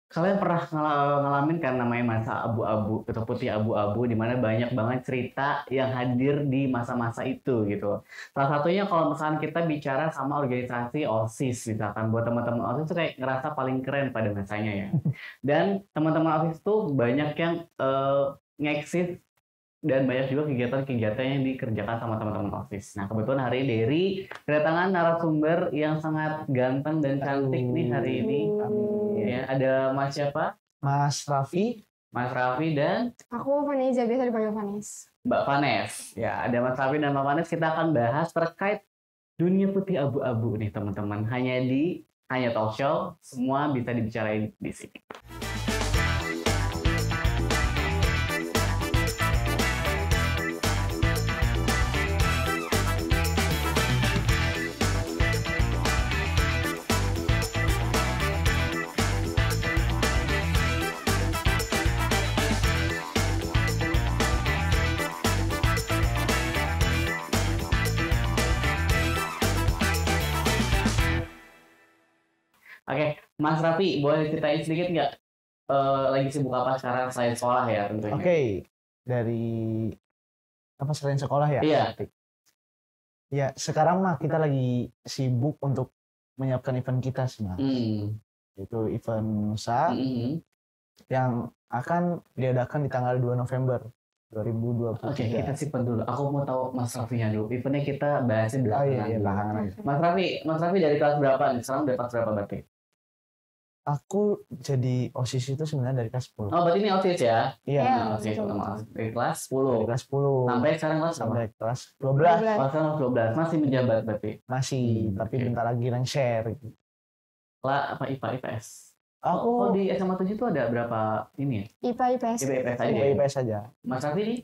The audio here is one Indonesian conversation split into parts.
Kalian pernah ngalamin kan namanya masa abu-abu atau putih abu-abu di mana banyak banget cerita yang hadir di masa-masa itu gitu. Salah satunya kalau misalkan kita bicara sama organisasi OSIS misalkan buat teman-teman OSIS tuh kayak ngerasa paling keren pada masanya ya. Dan teman-teman OSIS tuh banyak yang ngeksis dan banyak juga kegiatan-kegiatan yang dikerjakan sama teman-teman OSIS. Nah, kebetulan hari ini Dery kedatangan narasumber yang sangat ganteng dan cantik nih hari ini. Ya, ada Mas siapa? Mas Raffi. Mas Raffi dan Aku Vanessa, biasa dipanggil Vanes. Mbak Vanes. Ya, ada Mas Raffi dan Mbak Vanes. Kita akan bahas terkait dunia putih abu-abu nih teman-teman. Hanya talk show, semua bisa dibicarain di sini. Oke, Mas Raffi, boleh ceritain sedikit nggak lagi sibuk apa sekarang selain sekolah ya tentunya? Oke, dari apa selain sekolah ya? Iya. Ya, sekarang mah kita lagi sibuk untuk menyiapkan event kita sih, Mas. Itu event Nusa yang akan diadakan di tanggal 2 November 2023. Oke, kita simpan dulu. Aku mau tahu Mas Raffi-nya dulu. Eventnya kita bahasnya belakangan. Iya, belakangan aja. Mas Raffi dari kelas berapa nih? Sekarang udah kelas berapa berarti? Aku jadi OSIS itu sebenarnya dari kelas 10. Oh, berarti ini OSIS ya? Iya. OSIS dari kelas 10. Dari kelas 10. Sampai sekarang kelas berapa? Sampai kelas 12. Oh, sekarang kelas 12. Masih menjabat berarti? Masih, tapi bentar lagi share gitu. Lah, apa IPA, IPS? Aku di SMA 7 itu ada berapa ini ya? IPA, IPS. IPS aja. IPS aja. Mas Raffi nih?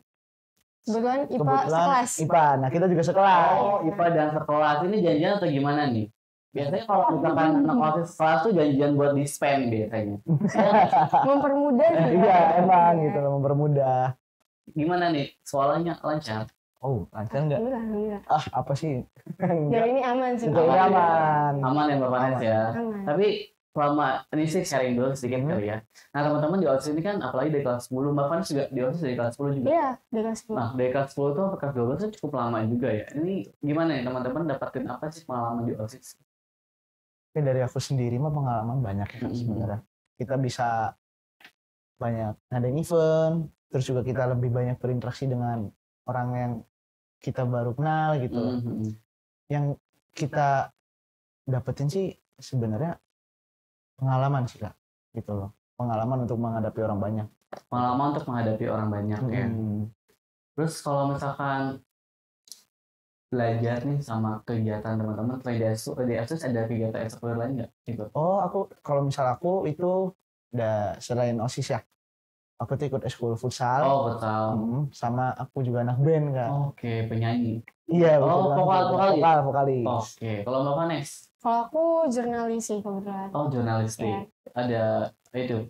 Kebetulan IPA sekelas. IPA. Nah, kita juga sekelas. Oh, IPA dan sekelas. Ini janjian atau gimana nih? Biasanya kalau misalkan anak OSIS sekelas tuh janjian buat di-spam biasanya. Mempermudah sih. Iya, emang gitu loh, mempermudah. Gimana nih? Soalnya lancar? Oh, lancar nggak? Alhamdulillah. Apa sih? Jadi ini aman sih. Jadi aman. Aman ya Mbak Vanes ya. Aman. Tapi selama ini sih sharing dulu sedikit kali ya. Nah teman-teman di OSIS ini kan apalagi dari kelas 10, Mbak Vanes juga di OSIS dari kelas 10 juga. Iya, dari kelas 10. Nah dari kelas 10 tuh sampai kelas 12 itu cukup lama juga ya. Ini gimana ya teman-teman dapatin apa sih pengalaman di OSIS? Dari aku sendiri mah pengalaman banyak ya sebenarnya. Kita bisa banyak ngadain event, terus juga kita lebih banyak berinteraksi dengan orang yang kita baru kenal gitu. Yang kita dapetin sih sebenarnya pengalaman sih Kak, gitu loh. Pengalaman untuk menghadapi orang banyak. Pengalaman untuk menghadapi orang banyak ya. Terus kalau misalkan belajar nih sama kegiatan teman-teman di ASUS ada kegiatan ekstrakurikuler lain nggak? Gitu. Oh, kalau misal aku itu udah selain OSIS ya, aku tuh ikut eskul futsal. Oh, futsal. Sama aku juga anak band Kak. Oke, penyanyi. Iya, vokalis. Oke, kalau Mbak Vanes? Kalau aku jurnalis sih kebetulan. Oh, jurnalistik. Ya. Ada itu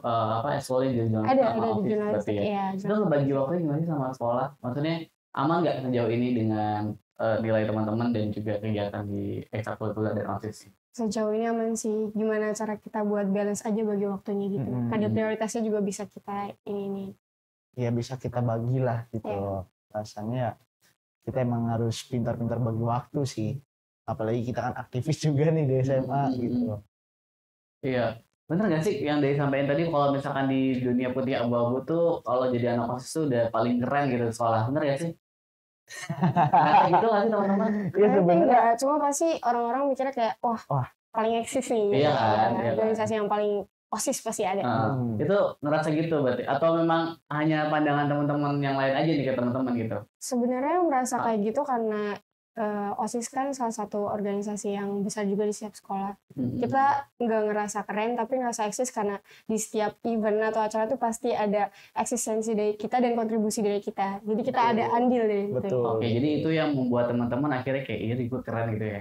eskulnya di jurnalistik. Ada di jurnalistik. Iya. Itu ngebagi waktunya gimana sih sama sekolah? Maksudnya aman nggak sejauh ini dengan nilai teman-teman dan juga kegiatan di ekstrakurikuler dan OSIS? Sejauh ini aman sih. Gimana cara kita buat balance aja bagi waktunya gitu. Kadang prioritasnya juga bisa kita ini. Ya bisa kita bagilah gitu. Rasanya kita emang harus pintar-pintar bagi waktu sih. Apalagi kita kan aktivis juga nih di SMA gitu. Iya. Bener gak sih yang dari sampaikan tadi kalau misalkan di dunia putih abu-abu tuh kalau jadi anak OSIS tuh udah paling keren gitu di sekolah. Bener gak sih? Nah, gitu gak sih teman-teman? Iya sebenarnya. Cuma pasti orang-orang mikirnya kayak wah paling eksis nih. Iya kan? Organisasi yang paling OSIS pasti ada. Itu ngerasa gitu berarti? Atau memang hanya pandangan teman-teman yang lain aja nih ke teman-teman gitu? Sebenarnya merasa kayak gitu karena OSIS kan salah satu organisasi yang besar juga di setiap sekolah. Kita nggak ngerasa keren, tapi ngerasa eksis karena di setiap event atau acara itu pasti ada eksistensi dari kita dan kontribusi dari kita. Jadi kita ada andil dari itu. Oke, jadi itu yang membuat teman-teman akhirnya kayak iri gue keren gitu ya.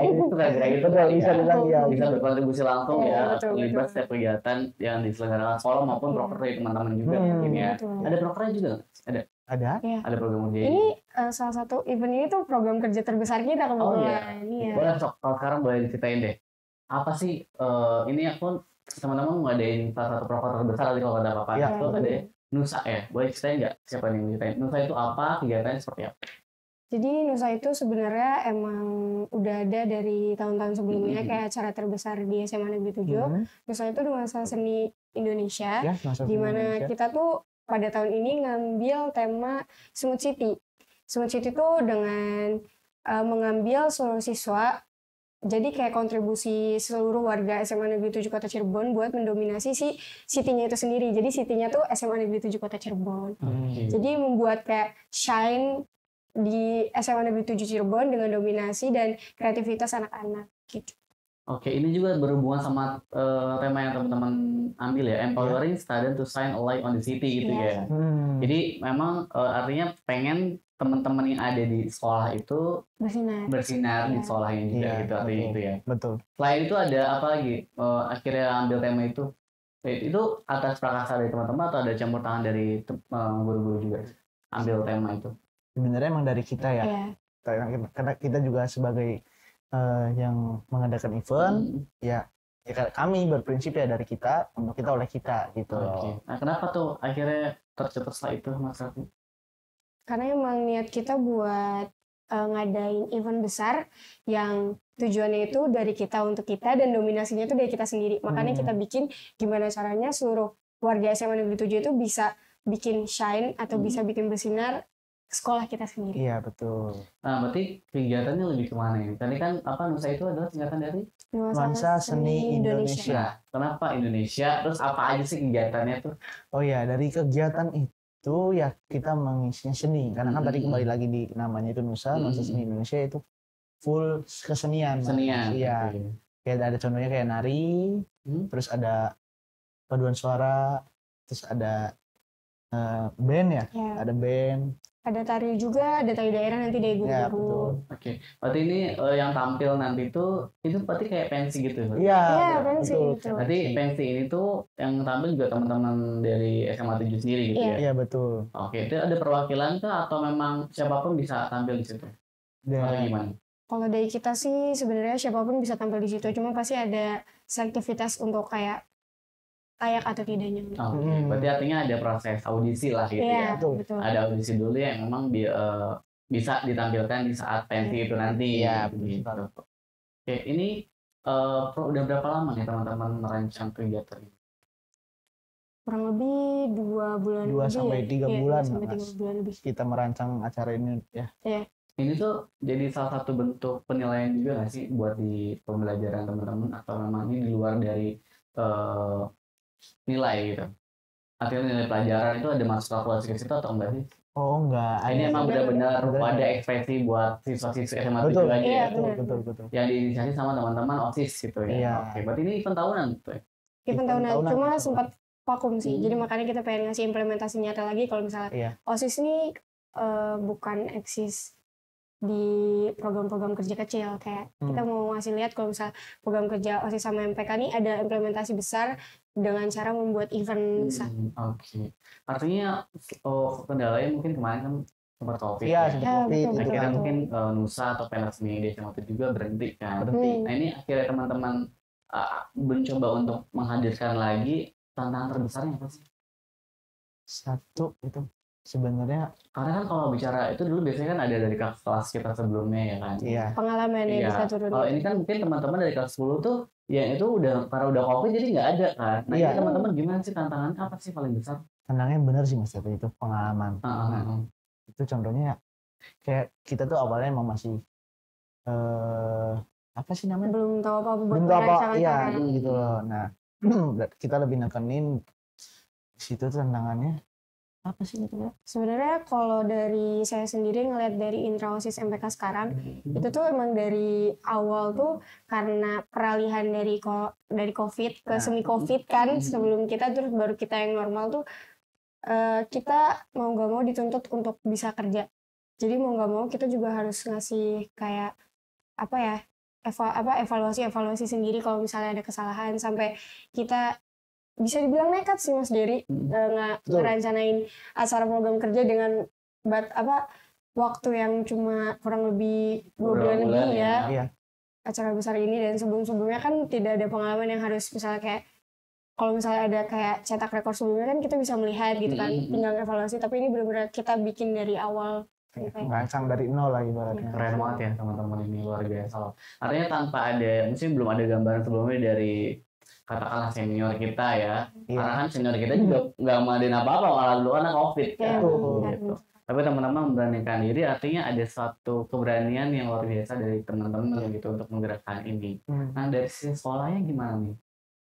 Itu kira-kira gitu. Bisa bilang ya. Bisa berkontribusi langsung ya terlibat setiap kegiatan yang diselenggarakan sekolah maupun proker dari teman-teman juga mungkin ya. Ada prokernya juga nggak? Ada program kerja. Ini salah satu event ini tuh program kerja terbesar kita kebetulan. Boleh sok, kalau sekarang boleh diceritain deh. Apa sih ini aku teman-teman ngadain salah satu proker terbesar tadi kalau ada apa-apa Iya. itu ada Nusa ya. Boleh ceritain nggak siapa nih yang ceritain? Nusa itu apa? Kegiatannya seperti apa? Jadi Nusa itu sebenarnya emang udah ada dari tahun-tahun sebelumnya, Mhm. kayak acara terbesar di SMA Negeri 7. Nusa itu nuansa seni Indonesia, Ya, masa di mana Indonesia. kita tuh pada tahun ini ngambil tema Smooth City. Smooth City tuh dengan mengambil seluruh siswa, jadi kayak kontribusi seluruh warga SMA Negeri 7 Kota Cirebon buat mendominasi si city-nya itu sendiri. Jadi city-nya tuh SMA Negeri 7 Kota Cirebon. Oke. Jadi membuat kayak shine di SMA Negeri 7 Cirebon dengan dominasi dan kreativitas anak-anak gitu. Oke, ini juga berhubungan sama tema yang teman-teman ambil ya, empowering student to shine a light on the city gitu Iya. ya. Jadi memang artinya pengen teman-teman yang ada di sekolah itu bersinar di Iya. sekolahnya juga Iya, gitu artinya betul. itu ya. Betul. Selain itu ada apa lagi? Akhirnya ambil tema itu atas prakarsa dari teman-teman atau ada campur tangan dari guru-guru juga ambil tema itu? Sebenarnya emang dari kita ya. Iya. Karena kita juga sebagai yang mengadakan event, ya kami berprinsip ya dari kita untuk kita oleh kita gitu. Oke. Nah, kenapa tuh akhirnya tercetuslah itu Mas Raffi? Karena emang niat kita buat ngadain event besar yang tujuannya itu dari kita untuk kita dan dominasinya itu dari kita sendiri. Makanya kita bikin gimana caranya seluruh warga SMA Negeri 7 itu bisa bikin shine atau bisa bikin bersinar sekolah kita sendiri. Iya, betul. Nah, berarti kegiatannya lebih kemana ini? Tadi kan Nusa itu adalah singkatan dari Nuansa Seni Indonesia. Nah, kenapa Indonesia? Terus apa aja sih kegiatannya tuh? Oh ya, dari kegiatan itu ya kita mengisinya seni. Karena kan tadi kembali lagi di namanya itu Nuansa Seni Indonesia itu full kesenian. Kesenian. Iya. Oke. Kayak ada contohnya kayak nari, terus ada paduan suara, terus ada band ya, ada band. Ada tari juga, ada tari daerah nanti dari Ya, guru-guru. betul. Oke. Berarti ini yang tampil nanti itu berarti kayak pensi gitu. Berarti? Iya, pensi betul. gitu. Berarti pensi ini tuh yang tampil juga teman-teman dari SMA 7 sendiri gitu ya? Iya, betul. Oke, itu ada perwakilan kah atau memang siapapun bisa tampil di situ? Atau gimana? Kalau dari kita sih sebenarnya siapapun bisa tampil di situ, cuma pasti ada selektivitas untuk kayak layak atau tidaknya. Oke, berarti artinya ada proses audisi lah gitu ya. Betul. Ada audisi dulu yang memang bisa ditampilkan di saat pensi itu nanti. Iya, gitu. betul. Oke, ini udah berapa lama nih teman-teman merancang kegiatan ini? Kurang lebih 2 bulan 2 sampai 3 bulan. 2 sampai 3 bulan lebih. Kita merancang acara ini ya. Ini tuh jadi salah satu bentuk penilaian juga nggak sih buat di pembelajaran teman-teman atau memang ini di luar dari nilai gitu? Artinya nilai pelajaran itu ada masuk kalkulasi ke situ atau enggak sih? Oh, enggak. Ini emang benar-benar Benar. ada ekspresi buat siswa-siswa SMA 7 Betul. aja ya? Betul. Yang diinisiasi sama teman-teman OSIS gitu ya? Iya. Oke, berarti ini event tahunan gitu ya? Event tahunan, cuma betul. sempat vakum sih. Jadi makanya kita pengen ngasih implementasi nyata lagi kalau misalnya Iya. OSIS ini bukan eksis di program-program kerja kecil, kayak kita mau ngasih lihat kalau misalnya program kerja OSIS sama MPK ini ada implementasi besar dengan cara membuat event besar. Oke. Artinya kendalanya mungkin kemarin kan sempat COVID Iya, ya? sempat Ya, COVID. betul, Akhirnya betul. mungkin Nusa atau pentas seni di SMA itu juga berhenti kan? Berhenti. Nah ini akhirnya teman-teman mencoba untuk menghadirkan lagi tantangan terbesarnya apa sih? Satu itu sebenarnya Karena kan kalau bicara itu dulu biasanya kan ada dari kelas kita sebelumnya ya kan? iya. Pengalaman yang Iya. bisa turun. Kalau ini kan mungkin teman-teman dari kelas 10 tuh ya itu karena udah COVID jadi nggak ada kan? Nah Iya. ini teman-teman gimana sih tantangannya apa sih paling besar? Tenangnya bener sih Mas Tepi, itu pengalaman. Heeh. Itu contohnya kayak kita tuh awalnya emang masih apa sih namanya? Belum tahu apa buat Belum tahu apa, perancangan iya sekarang. gitu loh. Nah, kita lebih nekenin di situ tantangannya apa sih gitu ya? Sebenarnya kalau dari saya sendiri ngelihat dari intra OSIS MPK sekarang, itu tuh emang dari awal tuh karena peralihan dari COVID ke semi COVID kan, sebelum kita terus baru kita yang normal tuh kita mau nggak mau dituntut untuk bisa kerja. Jadi mau nggak mau kita juga harus ngasih kayak apa ya evaluasi sendiri kalau misalnya ada kesalahan, sampai kita bisa dibilang nekat sih Mas Jerry ngerancanain acara program kerja dengan waktu yang cuma kurang lebih 2 bulan lebih ya. Iya. Acara besar ini, dan sebelum-sebelumnya kan tidak ada pengalaman yang harus misalnya kayak kalau misalnya ada kayak cetak rekor sebelumnya kan kita bisa melihat gitu kan, tinggal evaluasi. Tapi ini benar-benar kita bikin dari awal. Rancang dari nol lah ibaratnya. Keren banget ya teman-teman, ini luar biasa loh. Artinya tanpa ada, mungkin belum ada gambaran sebelumnya dari katakanlah senior kita ya. Karena kan senior kita juga nggak ngadain apa-apa, malah dulu kan COVID kan. Gitu. Tapi teman-teman memberanikan diri, artinya ada suatu keberanian yang luar biasa dari teman-teman gitu untuk menggerakkan ini. Nah dari sisi sekolahnya gimana nih?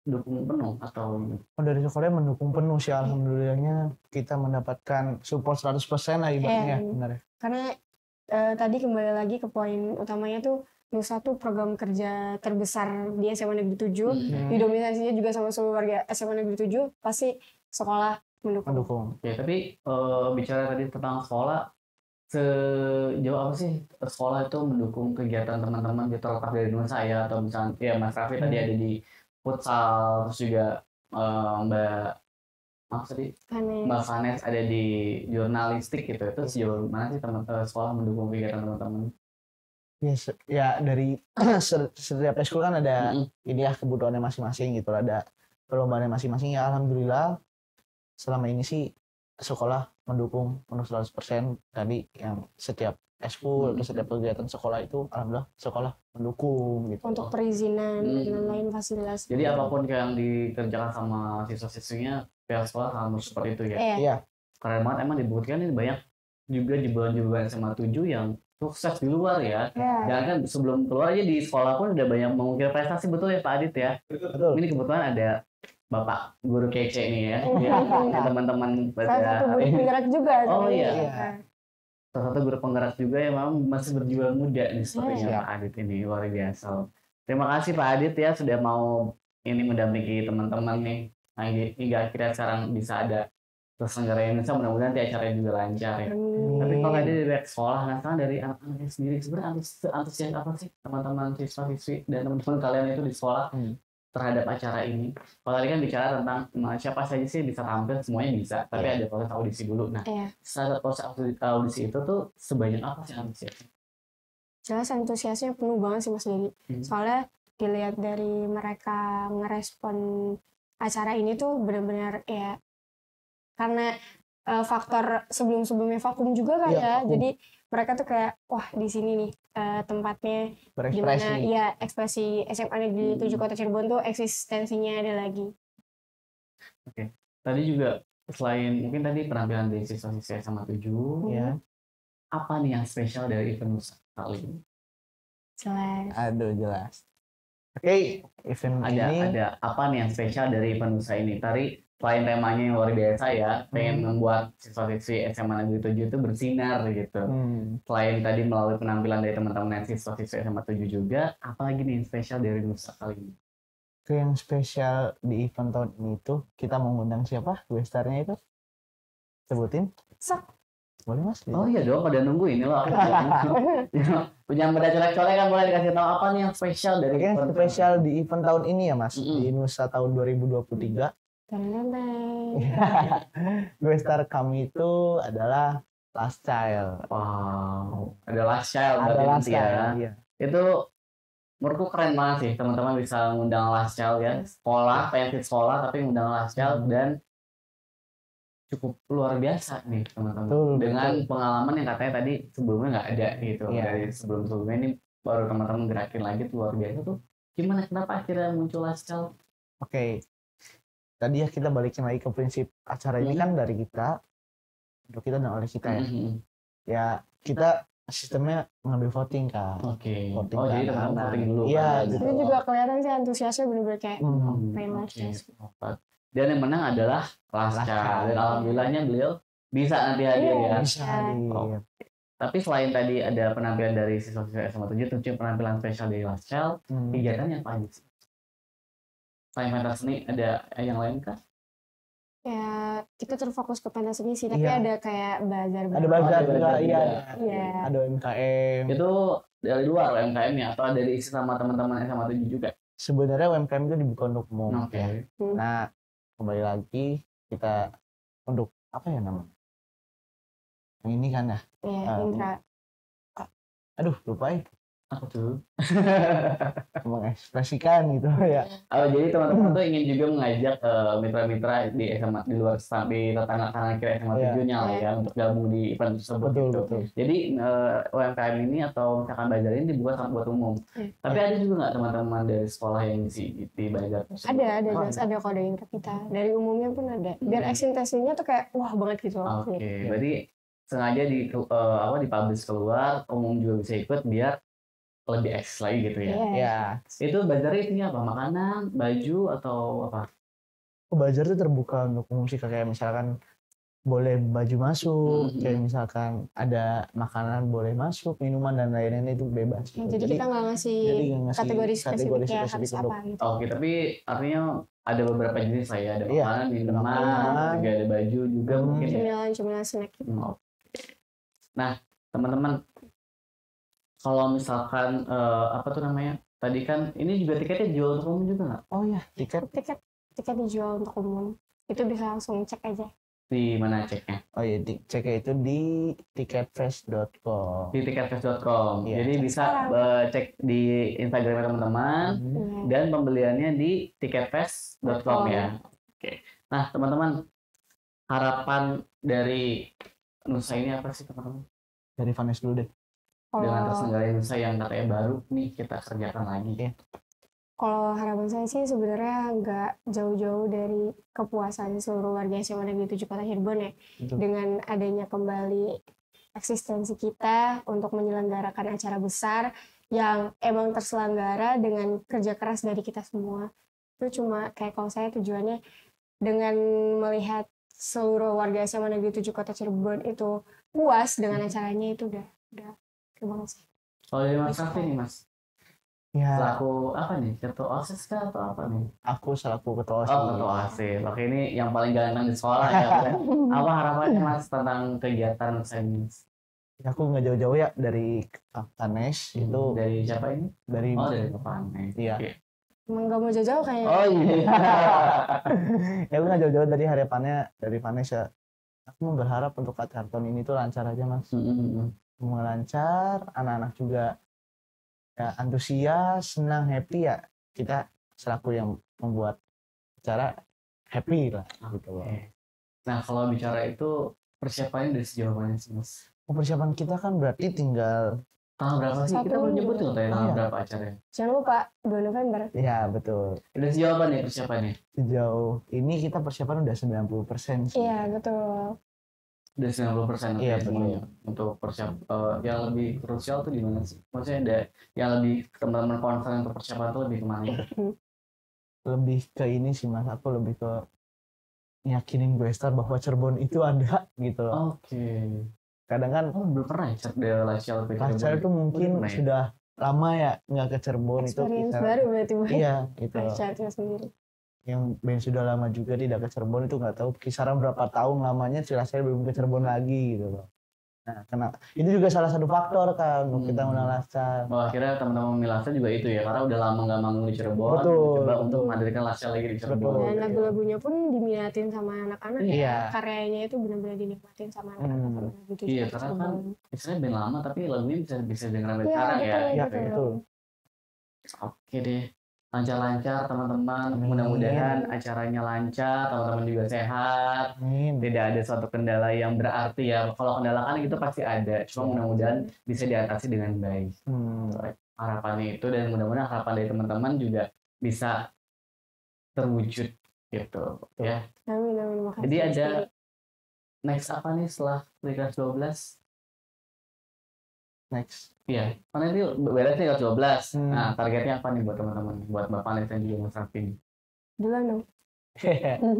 Dukung penuh atau? Dari sekolahnya mendukung penuh sih, alhamdulillahnya kita mendapatkan support 100% lah ibaratnya. Benar ya. Karena tadi kembali lagi ke poin utamanya tuh, Nusa tuh program kerja terbesar di SMA Negeri 7, didominasinya juga sama seluruh warga SMA Negeri 7, pasti sekolah mendukung. Ya, tapi bicara tadi tentang sekolah, sejauh apa sih sekolah itu mendukung kegiatan teman-teman gitu, terlepas dari Nusa ya, atau misalnya ya Mas Raffi tadi ada di futsal, terus juga Mbak Vanes ada di jurnalistik gitu. Itu sejauh mana sih sekolah mendukung kegiatan teman-teman? Ya dari setiap ekskul kan ada ini ya kebutuhannya masing-masing gitu, ada perlombaannya masing-masing. Ya alhamdulillah selama ini sih sekolah mendukung penuh 100% tadi, yang setiap ekskul atau setiap kegiatan sekolah itu alhamdulillah sekolah mendukung gitu. Untuk perizinan dan lain fasilitas. Jadi apapun yang dikerjakan sama siswa-siswinya, pihak sekolah harus seperti itu ya. Iya. Keren banget, emang dibuktikan ini banyak juga jebolan-jebolan SMA 7 yang sukses di luar ya. Jangan kan sebelum keluar aja di sekolah pun udah banyak mengukir prestasi, betul ya Pak Adit ya. Betul. Ini kebetulan ada Bapak guru kece nih ya. Teman-teman salah satu guru penggerak juga. Oh iya. Salah satu guru penggerak juga yang memang masih berjiwa muda nih sepertinya Pak Adit ini, luar biasa. Terima kasih Pak Adit ya sudah mau ini mendampingi teman-teman nih. Nah, hingga akhirnya sekarang bisa ada terselenggara Indonesia, mudah-mudahan nanti acaranya juga lancar ya. Tapi kalau ada dari pihak sekolah, nah sekarang dari anak-anaknya sendiri, sebenarnya antusias apa sih teman-teman siswa-siswi dan teman-teman kalian itu di sekolah terhadap acara ini? Kalau tadi kan bicara tentang siapa saja sih bisa tampil, semuanya bisa, tapi ada proses audisi dulu. Nah, saat proses audisi itu tuh sebanyak apa sih antusiasnya? Jelas antusiasnya penuh banget sih Mas Dedi. Soalnya dilihat dari mereka ngerespon acara ini tuh benar-benar ya, karena faktor sebelum-sebelumnya vakum juga kan ya. Jadi mereka tuh kayak wah di sini nih tempatnya dimana ya ekspresi SMA Negeri 7 Kota Cirebon tuh eksistensinya ada lagi. Oke. Tadi juga selain mungkin tadi penampilan dari siswa-siswa SMA 7, ya, apa nih yang spesial dari event Nusa kali ini? Jelas. Aduh jelas. Oke, event ini ada apa nih yang spesial dari event Nusa ini? Tadi selain temanya yang luar biasa ya, pengen membuat siswa-siswi SMA Negeri 7 itu bersinar gitu. Selain tadi melalui penampilan dari teman-teman siswa-siswi SMA 7 juga, apalagi nih yang spesial dari Nusa kali ini? Yang spesial di event tahun ini tuh kita mengundang siapa? Guestarnya itu? Sebutin? Boleh Mas? Oh iya dong, pada nunggu ini loh. Punya beda colek-colek kan, boleh dikasih tahu apa nih yang spesial dari event spesial di event tahun ini ya Mas, di Nusa tahun 2023. Guestar kami itu adalah Last Child. Wow, ada Last Child ada Last ya. Child, iya. Itu menurutku keren banget sih, teman-teman bisa ngundang Last Child ya. Sekolah, pengen sekolah tapi ngundang Last Child, dan cukup luar biasa nih teman-teman. Dengan pengalaman yang katanya tadi sebelumnya nggak ada gitu. Dari sebelum-sebelumnya ini baru teman-teman gerakin lagi tuh, luar biasa tuh. Gimana, kenapa akhirnya muncul Last Child? Oke. Tadi ya kita balikin lagi ke prinsip acara ini kan dari kita, untuk kita dan oleh kita ya. Ya kita sistemnya mengambil voting kan. Oke. Voting oh jadi teman-teman voting dulu. Iya. Gitu. Itu juga kelihatan sih antusiasnya bener-bener kayak pengen Dan yang menang adalah Last Child. Dan alhamdulillahnya beliau bisa nanti hadir ya. Bisa hadir. Tapi selain tadi ada penampilan dari siswa-siswa SMA 7, tentunya penampilan spesial dari Last Child, kegiatannya apa aja sih? Selain pentas seni, ada yang lain kah? Ya, kita terfokus ke pentas seni sih, tapi ada kayak bazar. Ada bazar juga, iya. Ada UMKM. Itu dari luar UMKM-nya atau dari isi sama teman-teman SMA 7 juga? Sebenarnya UMKM itu dibuka untuk umum. Oke. Nah, kembali lagi kita untuk apa ya namanya? Yang ini kan ya? Iya, Indra. Aduh, lupa ya. Apa tuh? mengekspresikan gitu ya. Oh, jadi teman-teman tuh ingin juga mengajak mitra-mitra di SMA di luar di tetangga kanan kiri SMA Iya. 7-nya lah ya untuk gabung di event tersebut Betul, gitu. betul. Jadi UMKM ini atau misalkan bazar ini dibuka sama buat umum. Tapi ada juga nggak teman-teman dari sekolah yang di bazar tersebut? Ada Oh, jelas ada kodein ke kita. Dari umumnya pun ada. Biar eksintesinya tuh kayak wah banget gitu loh. Oke, berarti sengaja dipublish keluar, umum juga bisa ikut biar lebih eksis lagi gitu ya. Iya. Ya, Itu bazarnya isinya apa? Makanan, baju atau apa? bazar tuh terbuka untuk umum sih, kayak misalkan boleh baju masuk, Mhm. kayak misalkan ada makanan boleh masuk, minuman dan lain-lain itu bebas. Ya, jadi kita nggak ngasih jadi nggak ngasih kategori spesifik ya harus spesifik apa gitu. Oke, tapi artinya ada beberapa jenis lah ya, ada Iya, makanan, ada minuman, makanan. juga ada baju juga mungkin ya. Cemilan snack gitu. Oke. Nah, teman-teman, kalau misalkan apa tuh namanya? Tadi kan ini juga tiketnya jual untuk umum juga nggak? Oh ya, tiket. Tiket dijual untuk umum. Itu bisa langsung cek aja. Di mana ceknya? Oh iya, ceknya itu di ticketfest.com. Di ticketfest.com. Iya, Jadi cek bisa sekarang. cek di Instagram teman-teman Iya. dan pembeliannya di ticketfest.com ya. Oke. Nah, teman-teman, harapan dari Nusa ini apa sih, teman-teman? Dari Vanes dulu deh. Dengan Kalau terselenggara Nusa yang katanya baru nih kita kerjakan lagi. kalau harapan saya sih sebenarnya nggak jauh-jauh dari kepuasan seluruh warga SMA Negeri 7 Kota Cirebon ya. Betul. Dengan adanya kembali eksistensi kita untuk menyelenggarakan acara besar yang emang terselenggara dengan kerja keras dari kita semua. Itu cuma kayak kalau saya tujuannya dengan melihat seluruh warga SMA Negeri 7 Kota Cirebon itu puas dengan acaranya itu udah keren banget sih. Kalau dari Mas Raffi nih, Mas, Ya, selaku apa nih? Ketua OSIS kah atau apa nih? aku selaku ketua Oh, OSIS. ketua OSIS. Oke, ini yang paling ganteng di sekolah ya. Apa harapannya Mas tentang kegiatan Nusa ini? Aku nggak jauh-jauh ya dari Vanes itu Dari siapa ini? dari Oh, dari Kepane. Iya. Oke. Emang gak mau jauh-jauh kayaknya. Oh iya. ya aku nggak jauh-jauh dari harapannya dari Vanes ya. Aku mau berharap untuk karton ini tuh lancar aja mas. Semua lancar, anak-anak juga ya antusias, senang, happy ya. Kita selaku yang membuat acara happy lah gitu loh. Oke. Nah, kalau bicara itu persiapannya dari sejauh mana sih, Mas? Persiapan kita kan berarti tinggal Tanggal berapa sih? Kita belum nyebut tuh tanggal Iya. berapa acaranya. Jangan lupa 2 November. ya betul. Udah sejauh apa nih persiapannya? Sejauh ini kita persiapan udah 90% sih. Iya, betul. Udah 90% Iya, ya semuanya. betul. Untuk yang lebih krusial tuh di mana sih? Maksudnya ada yang lebih teman-teman concern untuk persiapan tuh lebih kemana? Lebih ke ini sih mas, aku lebih ke yakinin gue Star bahwa Cirebon itu ada gitu loh. Oke. Kadang kan Oh, belum pernah ya cek dari Lasial ke pacar Cirebon? itu mungkin Belum pernah ya? sudah lama ya nggak ke Cirebon itu Experience kisaran- baru berarti buat iya gitu loh. pacarnya sendiri. Yang band sudah lama juga tidak ke Cirebon itu nggak tahu kisaran berapa tahun lamanya Cilasel belum ke Cirebon lagi gitu loh. Nah itu juga salah satu faktor kan untuk kita undang Lasal. Oh, akhirnya teman-teman Milasa juga itu ya, karena udah lama nggak manggung di Cirebon, Betul, coba betul. untuk menghadirkan Lasya lagi di Cirebon. Betul. Dan lagu-lagunya pun diminatin sama anak-anak ya. Iya. Karyanya itu benar-benar dinikmatin sama anak-anak. Gitu Iya, juga karena Cirebon. kan istilahnya band lama tapi lagunya bisa dengar sampai Iya, sekarang ya. betul. Iya betul. Oke deh, lancar-lancar teman-teman. Amin. Mudah-mudahan acaranya lancar, teman-teman juga sehat. Amin. Tidak ada suatu kendala yang berarti ya. Kalau kendala kan itu pasti ada. Cuma mudah-mudahan bisa diatasi dengan baik. Harapannya itu, dan mudah-mudahan harapan dari teman-teman juga bisa terwujud gitu ya. Amin, makasih. Jadi ada next apa nih setelah kelas 12? Next. Iya, karena itu beres nih kelas 12. Hmm. Nah, targetnya apa nih buat teman-teman? Buat Bapak Anies dan juga Mas Raffi nih? Duluan dong.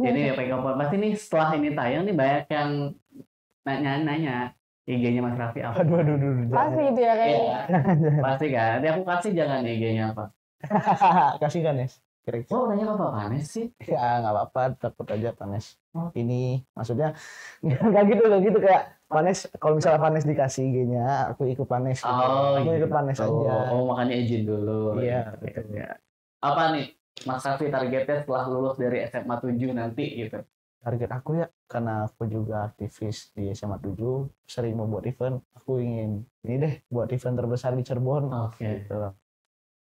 Jadi ya pengen ngomong, pasti nih setelah ini tayang nih banyak yang nanya IG-nya Mas Raffi apa? Aduh. Pasti gitu ya kayaknya. Iya, pasti kan. Nanti aku kasih jangan IG-nya apa. Kasih kan Nes? Kira-kira. Oh, nanya apa Bapak Anies sih? Ya nggak apa-apa, takut aja Vanes. Oh. Ini maksudnya nggak gitu kayak Vanes. Kalau misalnya Vanes dikasih IG-nya, aku ikut Vanes. Gitu. Oh, Aku ikut Vanes gitu. aja. Oh, makanya izin dulu. Iya, Gitu. betul. Apa nih Mas Raffi targetnya setelah lulus dari SMA 7 nanti gitu? target aku ya, karena aku juga aktivis di SMA 7, sering membuat event, aku ingin ini deh buat event terbesar di Cirebon. Oke. Gitu loh.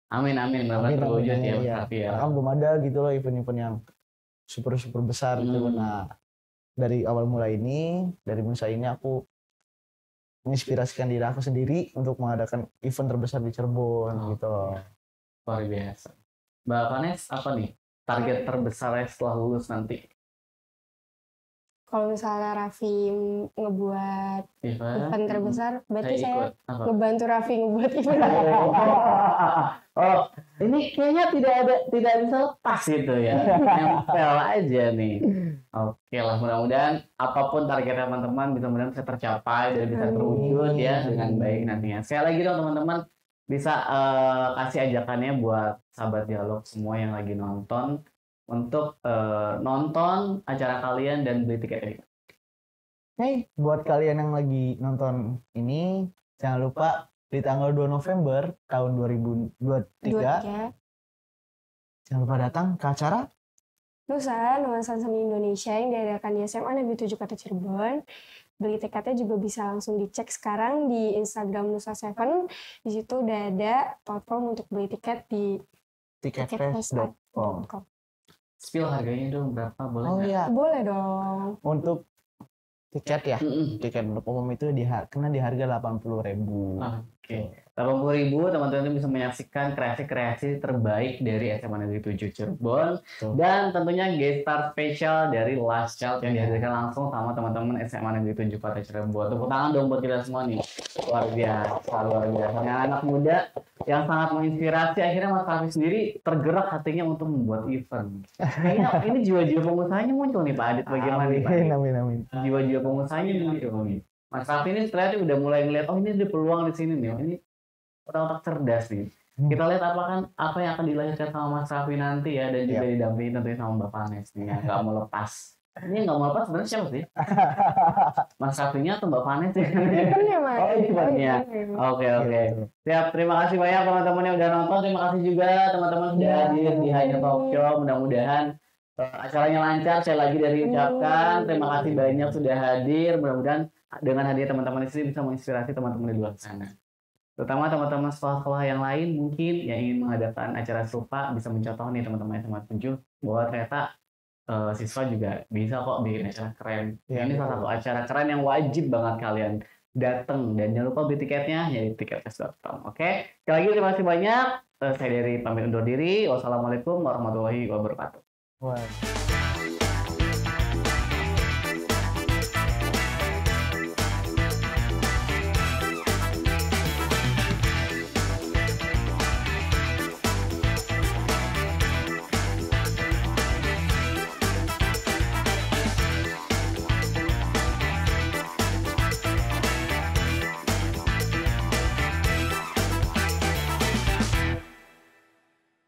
Amin benar-benar terwujud ya Mas Iya. Raffi ya. Karena kan belum ada gitu loh event-event yang super besar gitu. Nah, dari awal mulai ini, dari Musa ini aku menginspirasikan diri aku sendiri untuk mengadakan event terbesar di Cirebon gitu loh. Luar biasa. Mbak Vanes, apa nih target terbesarnya setelah lulus nanti? Kalau misalnya Raffi ngebuat event terbesar, berarti saya ikut. Apa? ngebantu Raffi ngebuat event. Oh, ini kayaknya tidak bisa lepas gitu ya. Nempel aja nih. Oke lah, mudah-mudahan apapun target teman-teman mudah-mudahan bisa tercapai dan bisa terwujud ya dengan baik nantinya. Sekali lagi dong teman-teman bisa kasih ajakannya buat sahabat dialog semua yang lagi nonton untuk nonton acara kalian dan beli tiket ini. Hey, buat kalian yang lagi nonton ini, jangan lupa di tanggal 2 November tahun 2023, jangan lupa datang ke acara Nusa Nuansa Seni Indonesia yang diadakan di SMA Negeri 7 Kota Cirebon. Beli tiketnya juga bisa langsung dicek sekarang di Instagram Nusa Seven. Di situ udah ada platform untuk beli tiket di tiketfest.com. Spill harganya dong berapa, boleh Oh nggak? iya, Boleh dong. untuk tiket ya, tiket untuk umum itu kena di harga 80.000. Oke. 80.000 teman-teman bisa menyaksikan kreasi-kreasi terbaik dari SMA Negeri 7 Cirebon. Dan tentunya guest star spesial dari Last Child yang dihadirkan langsung sama teman-teman SMA Negeri 7 Kota Cirebon. Tepuk tangan dong buat kita semua nih. Luar biasa. Yang anak muda yang sangat menginspirasi, akhirnya Mas Raffi sendiri tergerak hatinya untuk membuat event. Kayaknya ini jiwa-jiwa pengusahanya muncul nih Pak Adit, bagaimana nih Pak Adit? Amin. Jiwa-jiwa pengusahanya muncul nih. Mas Raffi ini ternyata udah mulai ngeliat, oh ini ada peluang di sini nih, ini otak-otak cerdas nih. Kita lihat apa yang akan dilahirkan sama Mas Raffi nanti ya, dan juga didampingi tentunya sama Mbak Vanes nih, yang nggak mau lepas. Ini yang nggak mau lepas sebenarnya siapa sih? Mas Raffinya atau Mbak Vanes ya? Oh, eventnya. Oke. Siap, terima kasih banyak teman-teman yang udah nonton. Terima kasih juga teman-teman sudah hadir di Hanya Talk Show. Mudah-mudahan acaranya lancar. Saya lagi dari ucapkan terima kasih banyak sudah hadir. Mudah-mudahan dengan hadir teman-teman di sini bisa menginspirasi teman-teman di luar sana. Terutama teman-teman sekolah-sekolah yang lain mungkin yang ingin mengadakan acara serupa bisa mencontoh nih teman-teman SMA 7 bahwa ternyata siswa juga bisa kok bikin acara keren. Ini salah satu acara keren yang wajib banget kalian datang, dan jangan lupa beli tiketnya ya di tiketfest.com. Oke, sekali lagi terima kasih banyak. Saya dari pamit undur diri. Wassalamualaikum warahmatullahi wabarakatuh.